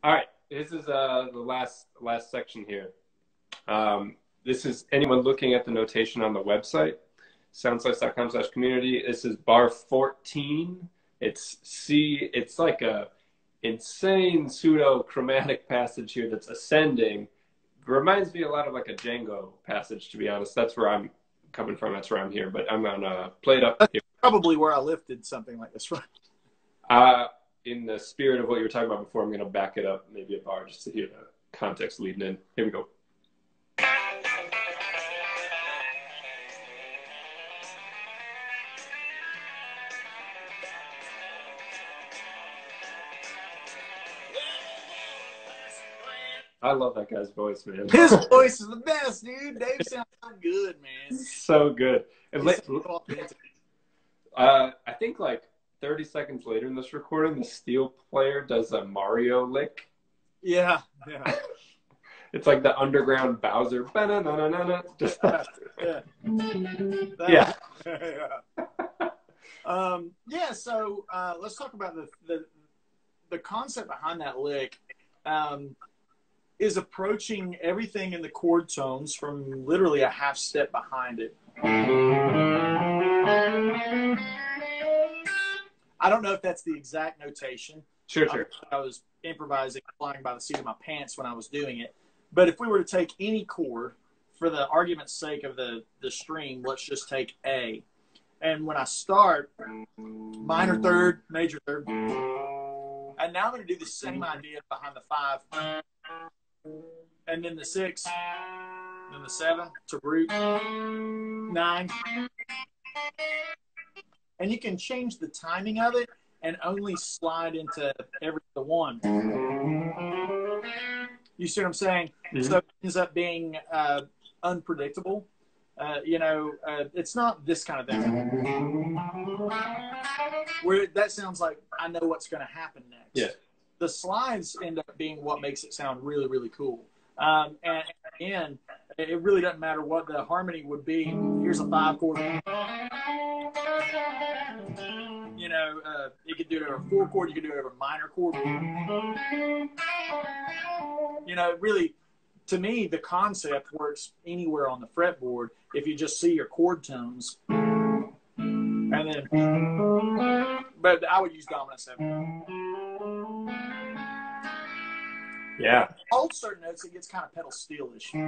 All right, this is the last section here. This is anyone looking at the notation on the website, soundslice.com/community. This is bar 14. It's C. It's like a insane pseudo chromatic passage here that's ascending. Reminds me a lot of like a Django passage, to be honest. That's where I'm coming from. That's where I'm here. But I'm gonna play it up here. Probably where I lifted something like this, right? In the spirit of what you were talking about before, I'm gonna back it up maybe a bar just to hear the context leading in. Here we go. I love that guy's voice, man. His voice is the best, dude. Dave sounds so good, man. So good. And So I think like 30 seconds later in this recording, the steel player does a Mario lick. yeah. It's like the underground Bowser. Just Yeah. yeah. So let's talk about the concept behind that lick. Is approaching everything in the chord tones from literally a half step behind it. I don't know if that's the exact notation. Sure. I was improvising, flying by the seat of my pants when I was doing it. But if we were to take any chord, for the argument's sake of the stream, let's just take A. And when I start, minor third, major third. And now I'm going to do the same idea behind the 5. And then the 6, then the 7 to root, 9. And you can change the timing of it and only slide into every 1. You see what I'm saying? Mm-hmm. So it ends up being unpredictable. It's not this kind of thing. Where that sounds like I know what's going to happen next. Yeah. The slides end up being what makes it sound really, really cool. And again, it really doesn't matter what the harmony would be. Here's a 5 chord. You could do it over a 4 chord. You could do it over a minor chord. Really, to me, the concept works anywhere on the fretboard if you just see your chord tones. And then, but I would use dominant 7. Yeah. Hold certain notes, it gets kind of pedal steel-ish. That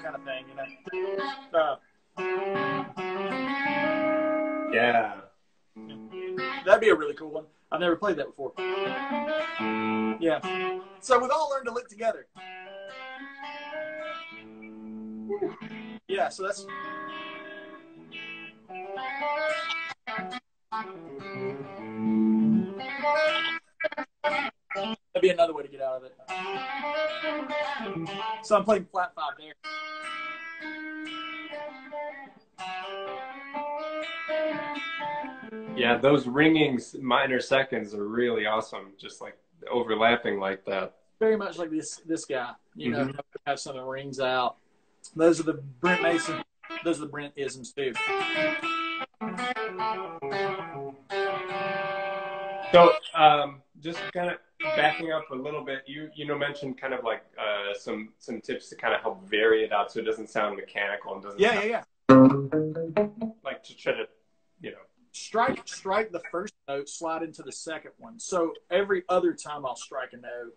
kind of thing, Yeah. That'd be a really cool one. I've never played that before. Yeah. So we've all learned to lick together. Yeah, so that's... That'd be another way to get out of it. So I'm playing flat 5 there. Yeah, those ringing minor seconds are really awesome. Just like overlapping like that. Very much like this guy. Have some of the rings out. Those are the Brent Mason. Those are the Brent isms too. So, just kind of backing up a little bit, you mentioned kind of like some tips to kind of help vary it out so it doesn't sound mechanical and doesn't like to try to strike the first note, slide into the second one. So every other time I'll strike a note.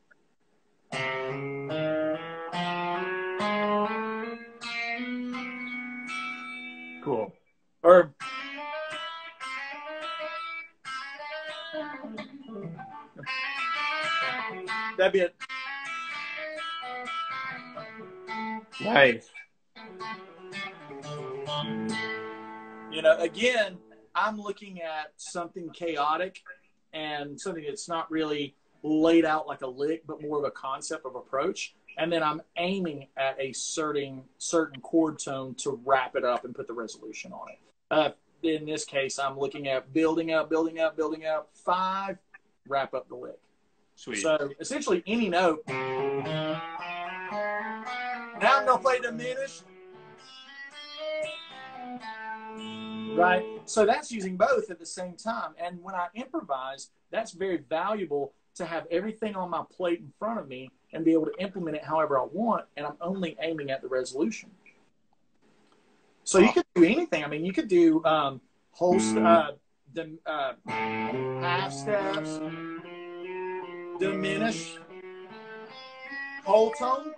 Cool. Or that'd be it. Nice. Again, I'm looking at something chaotic and something that's not really laid out like a lick, but more of a concept of approach. And then I'm aiming at a certain chord tone to wrap it up and put the resolution on it. In this case, I'm looking at building up, 5, wrap up the lick. Sweet. So essentially any note. Now I'm going to play diminished. right? So that's using both at the same time. And when I improvise, that's very valuable to have everything on my plate in front of me and be able to implement it however I want. And I'm only aiming at the resolution. So you could do anything. I mean, you could do half steps, diminish, whole tone.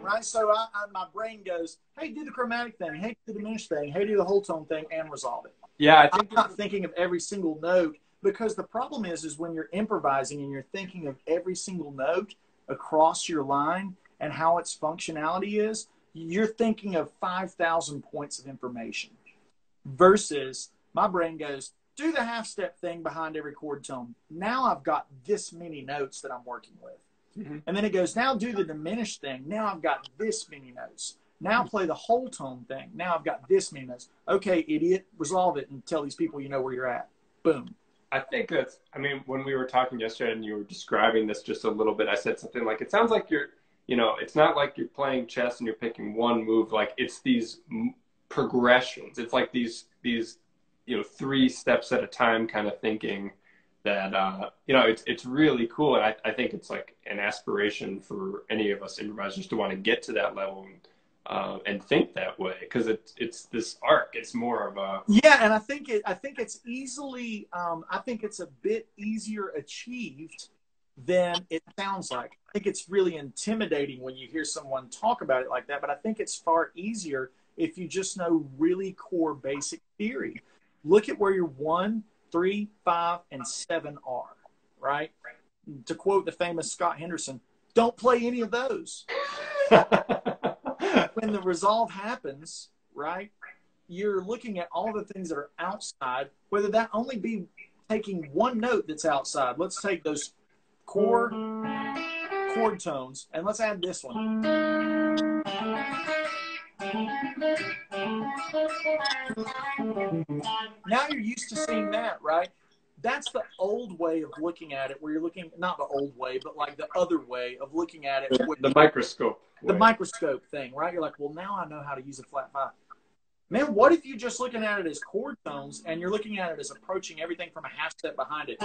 Right, so my brain goes, hey, do the chromatic thing, hey, do the diminished thing, hey, do the whole tone thing, and resolve it. Yeah, I think I'm not thinking of every single note, because the problem is when you're improvising and you're thinking of every single note across your line and how its functionality is, you're thinking of 5,000 points of information. Versus my brain goes, do the half step thing behind every chord tone. Now I've got this many notes that I'm working with. Mm-hmm. And then it goes, now do the diminished thing. Now I've got this many notes. Now play the whole tone thing. Now I've got this many notes. Okay, idiot, resolve it and tell these people you know where you're at. Boom. I think that's, I mean, when we were talking yesterday and you were describing this just a little bit, I said something like, it sounds like you're, you know, it's not like you're playing chess and you're picking one move. Like it's these progressions. It's like these, you know, 3 steps at a time kind of thinking that, you know, it's really cool. And I think it's like an aspiration for any of us improvisers to want to get to that level and think that way, because it's this arc. It's more of a and I think it's easily I think it's a bit easier achieved than it sounds like. I think it's really intimidating when you hear someone talk about it like that, but I think it's far easier if you just know really core basic theory. Look at where your 1, 3, 5, and 7 are, right? To quote the famous Scott Henderson, don't play any of those. When the resolve happens, right, you're looking at all the things that are outside, whether that only be taking one note that's outside. Let's take those core chord tones, and let's add this one. Now you're used to seeing that, right? That's the old way of looking at it, where you're looking, not the old way, but like the other way of looking at it. The microscope. The microscope thing, right? You're like, well, now I know how to use a flat 5. Man, what if you're just looking at it as chord tones and you're looking at it as approaching everything from a half step behind it?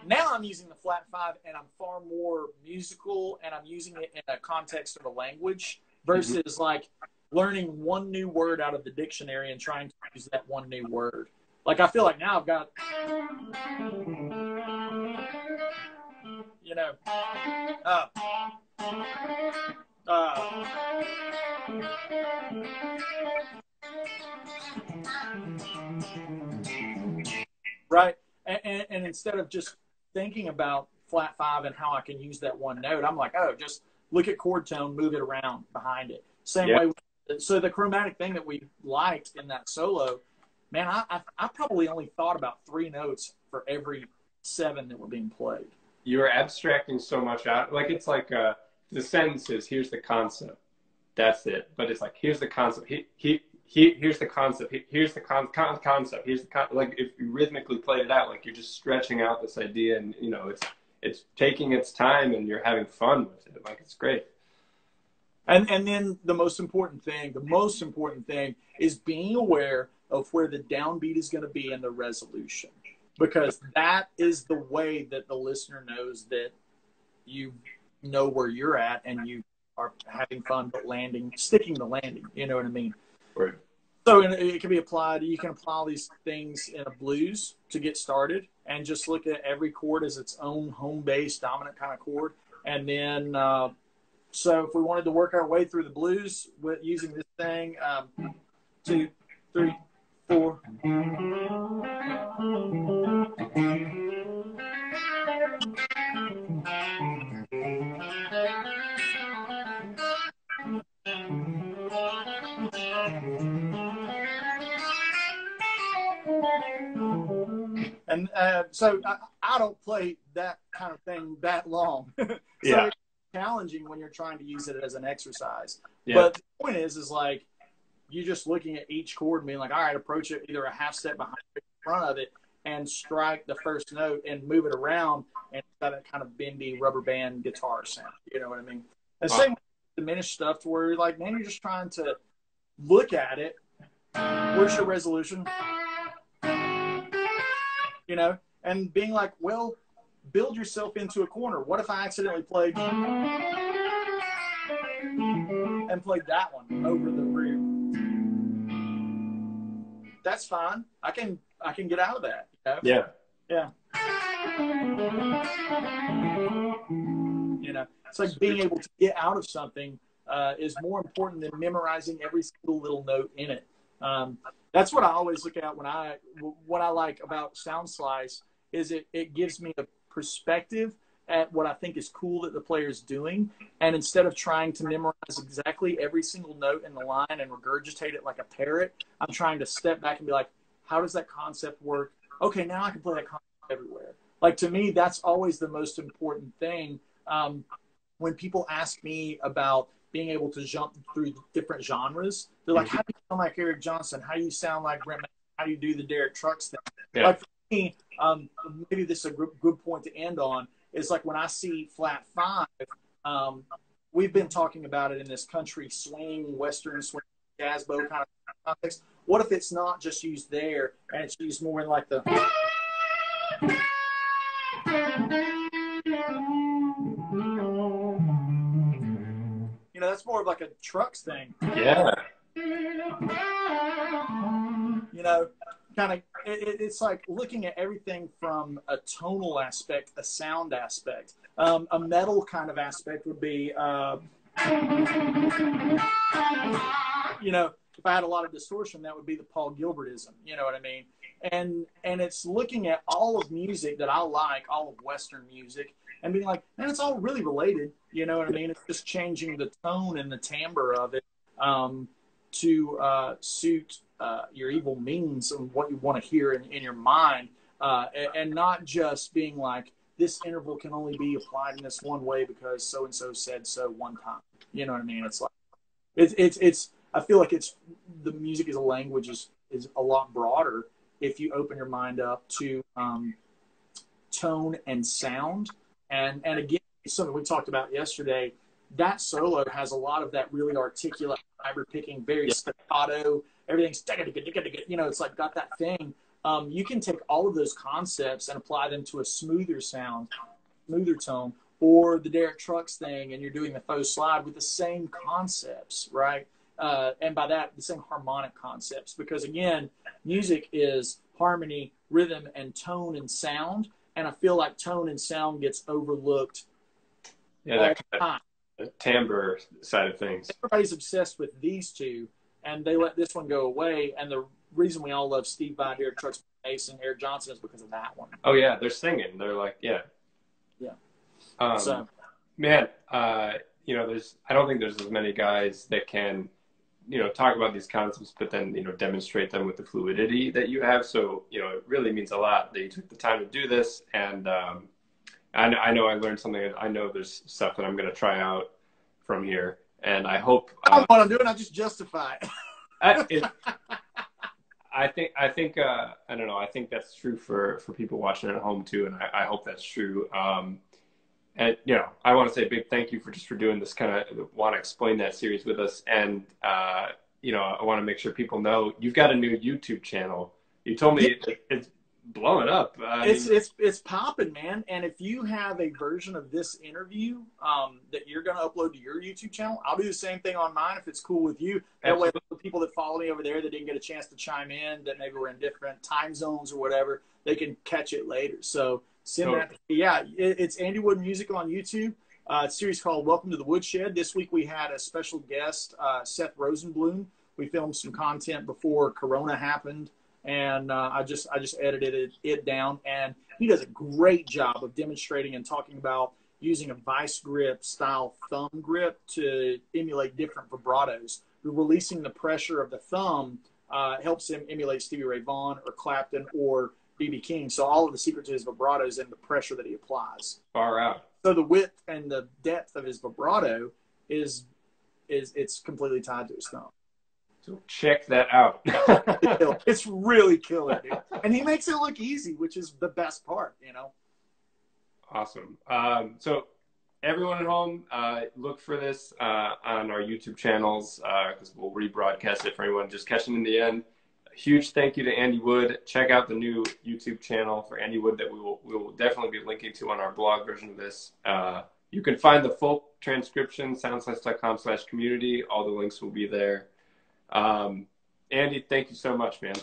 Now I'm using the flat 5 and I'm far more musical and I'm using it in a context of a language versus like learning one new word out of the dictionary and trying to use that one new word. Like I feel like now I've got, you know, right, and instead of just thinking about flat 5 and how I can use that one note, I'm like, oh, just look at chord tone, move it around behind it. Same way. So the chromatic thing that we liked in that solo, man, I probably only thought about 3 notes for every 7 that were being played. You were abstracting so much out. Like it's like the sentence is, here's the concept. That's it. But it's like, here's the concept. Here's the concept. Here's the concept. Here's the like if you rhythmically played it out, like you're just stretching out this idea, and you know it's taking its time, and you're having fun with it. Like it's great. And then the most important thing is being aware of where the downbeat is going to be in the resolution, because that is the way that the listener knows that you know where you're at and you are having fun, but sticking the landing. You know what I mean? Right. So it can be applied. You can apply these things in a blues to get started and just look at every chord as its own home base dominant kind of chord. And then, so if we wanted to work our way through the blues with using this thing, 2, 3, 4. And so I don't play that kind of thing that long. So it's challenging when you're trying to use it as an exercise. Yeah. But the point is like you just looking at each chord and being like, all right, approach it either a half step behind it, in front of it, and strike the first note and move it around, and it's got a kind of bendy rubber band guitar sound. You know what I mean? And same with diminished stuff to where you're like, man, you're just trying to look at it. Where's your resolution? You know, and being like, well, build yourself into a corner. What if I accidentally played and played that one over the root? That's fine. I can get out of that. You know? Yeah. Yeah. You know, it's like being able to get out of something is more important than memorizing every single little note in it. That's what I always look at what I like about Sound Slice is it gives me a perspective at what I think is cool that the player's doing. And instead of trying to memorize exactly every single note in the line and regurgitate it like a parrot, I'm trying to step back and be like, how does that concept work? Okay, now I can play that concept everywhere. Like, to me, that's always the most important thing. When people ask me about being able to jump through different genres, they're like, how do you sound like Eric Johnson? How do you sound like Brent? How do you do the Derek Trucks thing? Yeah. Like, for me, maybe this is a good point to end on, is like when I see flat 5, we've been talking about it in this country swing, western swing, jazz bow kind of context. What if it's not just used there and it's used more in like the... You know, that's more of like a Trucks thing. Yeah. You know, kind of, it's like looking at everything from a tonal aspect, a sound aspect. A metal kind of aspect would be, you know, if I had a lot of distortion, that would be the Paul Gilbertism. You know what I mean? And it's looking at all of music that I like, all of Western music, and being like, man, it's all really related. You know what I mean? It's just changing the tone and the timbre of it to suit your evil means and what you want to hear in your mind, and not just being like, this interval can only be applied in this one way because so-and-so said so one time. You know what I mean? It's like, it's I feel like the music as a language is a lot broader if you open your mind up to tone and sound. And again, something we talked about yesterday, that solo has a lot of that really articulate, fiber picking, very staccato, everything's, you know, it's like got that thing. You can take all of those concepts and apply them to a smoother sound, smoother tone, or the Derek Trucks thing, and you're doing the faux slide with the same concepts, right? And by that, the same harmonic concepts. Because again, music is harmony, rhythm, and tone and sound. And I feel like tone and sound gets overlooked. Yeah, that kind of timbre side of things. Everybody's obsessed with these two, and they let this one go away. And the reason we all love Steve Vai, Derek Trucks, Mason, Eric Johnson is because of that one. Oh yeah, they're singing. They're like, yeah. Man, you know, I don't think there's as many guys that can, you know, talk about these concepts, but then, you know, demonstrate them with the fluidity that you have. So, you know, it really means a lot that you took the time to do this. And I know I learned something. I know there's stuff that I'm going to try out from here. And I hope. I don't know what I'm doing. I just justify it. I think I don't know. I think that's true for people watching at home too. And I hope that's true. And, you know, I want to say a big thank you for doing this, kind of want to explain that series with us. And, you know, I want to make sure people know you've got a new YouTube channel. You told me it's blowing up. It's popping, man. And if you have a version of this interview that you're going to upload to your YouTube channel, I'll do the same thing on mine if it's cool with you. That way, the people that follow me over there that didn't get a chance to chime in, that maybe were in different time zones or whatever, they can catch it later. So send that. Yeah, it's Andy Wood Music on YouTube. It's a series called Welcome to the Woodshed. This week we had a special guest, Seth Rosenblum. We filmed some content before Corona happened, and I just edited it down. And he does a great job of demonstrating and talking about using a vice grip style thumb grip to emulate different vibratos. Releasing the pressure of the thumb helps him emulate Stevie Ray Vaughan or Clapton or B.B. King. So all of the secret to his vibrato is in the pressure that he applies. Far out. So the width and the depth of his vibrato is it's completely tied to his thumb. So check that out. It's really killer, dude. And he makes it look easy, which is the best part, you know. Awesome. So everyone at home, look for this on our YouTube channels because we'll rebroadcast it for anyone just catching in the end. A huge thank you to Andy Wood. Check out the new YouTube channel for Andy Wood that we will definitely be linking to on our blog version of this. You can find the full transcription, soundscience.com/community. All the links will be there. Andy, thank you so much, man.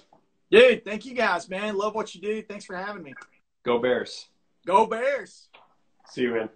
Dude, thank you guys, man. Love what you do. Thanks for having me. Go Bears. Go Bears. See you, man.